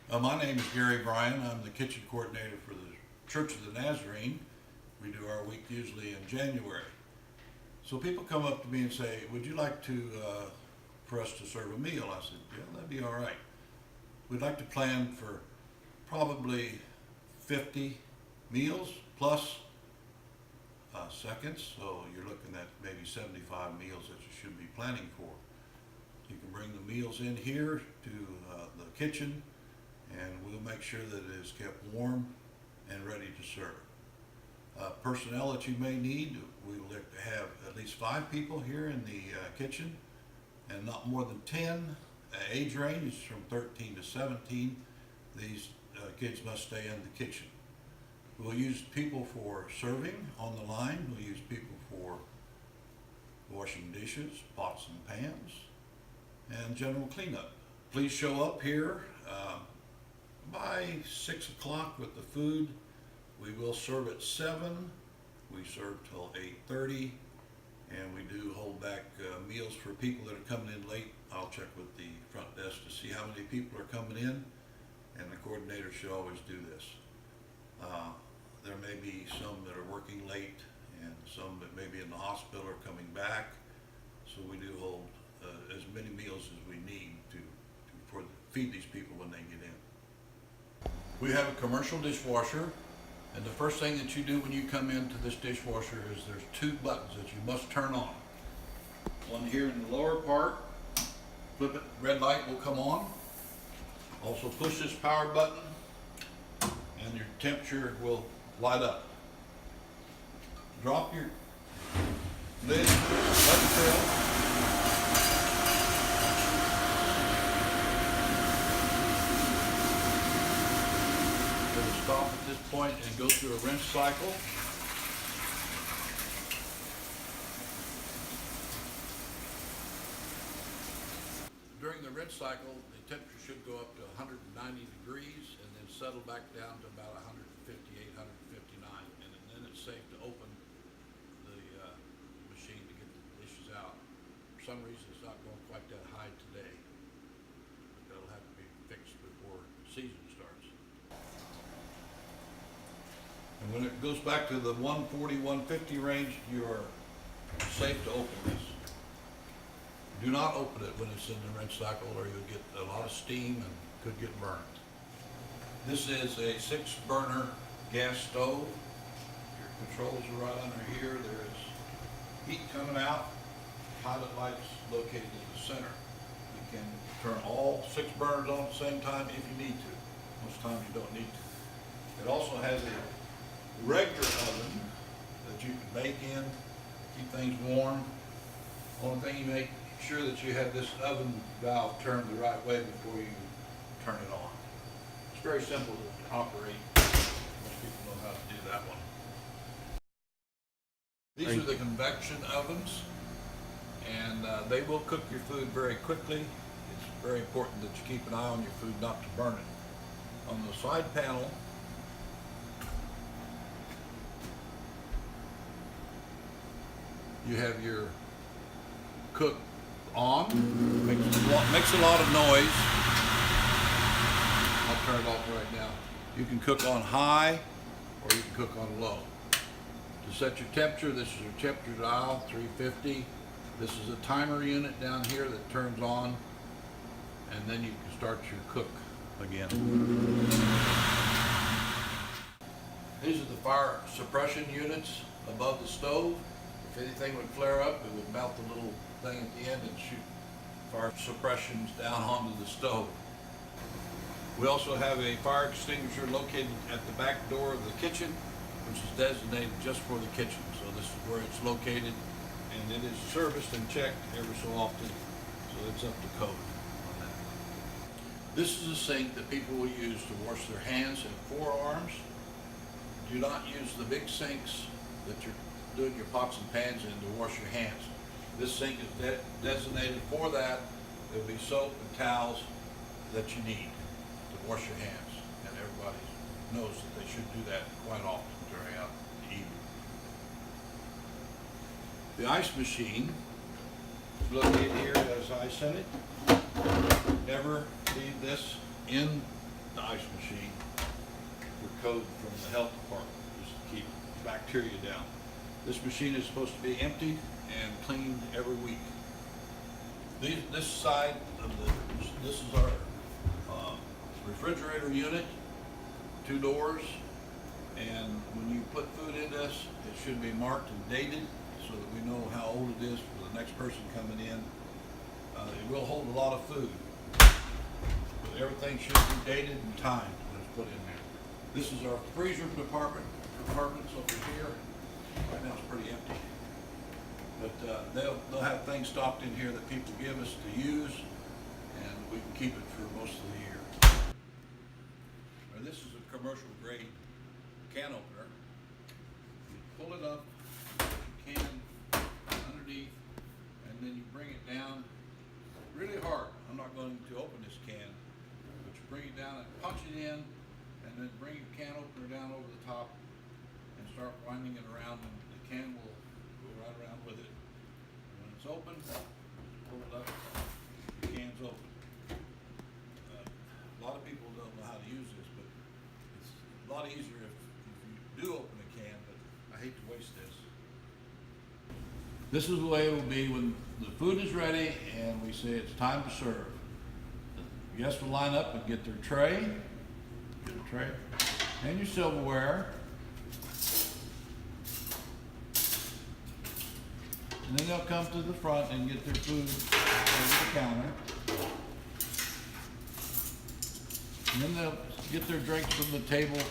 My name is Gary Bryan. I'm the kitchen coordinator for the Church of the Nazarene. We do our week usually in January. So people come up to me and say, would you like for us to serve a meal? I said, yeah, that'd be all right. We'd like to plan for probably 50 meals plus seconds. So you're looking at maybe 75 meals that you should be planning for. You can bring the meals in here to the kitchen, and we'll make sure that it is kept warm and ready to serve. Personnel that you may need, we will have at least 5 people here in the kitchen, and not more than 10. Age range is from 13 to 17. These kids must stay in the kitchen. We'll use people for serving on the line. We'll use people for washing dishes, pots and pans, and general cleanup. Please show up here by 6 o'clock with the food. We will serve at 7. We serve till 8:30, and we do hold back meals for people that are coming in late. I'll check with the front desk to see how many people are coming in, and the coordinator should always do this. There may be some that are working late and some that may be in the hospital or coming back, so we do hold as many meals as we need to feed these people when they get in. We have a commercial dishwasher, and the first thing that you do when you come into this dishwasher is there's 2 buttons that you must turn on. One here in the lower part, flip it, red light will come on. Also push this power button and your temperature will light up. Drop your lid, let it fill. It'll stop at this point and go through a rinse cycle. During the rinse cycle, the temperature should go up to 190 degrees and then settle back down to about 158, 159, and then it's safe to open the machine to get the dishes out. For some reason, it's not going quite that high today, but that'll have to be fixed before season starts. And when it goes back to the 140, 150 range, you're safe to open this. Do not open it when it's in the rinse cycle, or you'll get a lot of steam and could get burned. This is a 6-burner gas stove. Your controls are right under here. There is heat coming out. Pilot lights located in the center. You can turn all 6 burners on at the same time if you need to. Most times you don't need to. It also has a regular oven that you can bake in, keep things warm. Only thing, you make sure that you have this oven valve turned the right way before you turn it on. It's very simple to operate. Most people know how to do that one. These are the convection ovens, and they will cook your food very quickly. It's very important that you keep an eye on your food not to burn it. On the side panel, you have your cook on, makes a lot of noise. I'll turn it off right now. You can cook on high or you can cook on low. To set your temperature, this is your temperature dial, 350. This is a timer unit down here that turns on, and then you can start your cook again. These are the fire suppression units above the stove. If anything would flare up, it would mount the little thing at the end and shoot fire suppressions down onto the stove. We also have a fire extinguisher located at the back door of the kitchen, which is designated just for the kitchen. So this is where it's located, and it is serviced and checked every so often, so it's up to code on that. This is a sink that people will use to wash their hands and forearms. Do not use the big sinks that you're doing your pots and pans in to wash your hands. This sink is designated for that. There'll be soap and towels that you need to wash your hands, and everybody knows that they should do that quite often during the evening. The ice machine is located here as ice in it. Never leave this in the ice machine with code from the health department, just to keep bacteria down. This machine is supposed to be emptied and cleaned every week. This side of this is our refrigerator unit, 2 doors, and when you put food in this, it should be marked and dated so that we know how old it is for the next person coming in. It will hold a lot of food, but everything should be dated and timed when it's put in there. This is our freezer compartments over here. Right now it's pretty empty. But they'll have things stocked in here that people give us to use, and we can keep it for most of the year. Now, this is a commercial grade can opener. You pull it up, put your can underneath, and then you bring it down really hard. I'm not going to open this can, but you bring it down and punch it in, and then bring your can opener down over the top and start winding it around, and the can will go right around with it. When it's open, pull it up, the can's open. A lot of people don't know how to use this, but it's a lot easier if you do open a can, but I hate to waste this. This is the way it will be when the food is ready and we say it's time to serve. The guests will line up and get their tray, and your silverware. And then they'll come to the front and get their food over the counter. And then they'll get their drinks from the table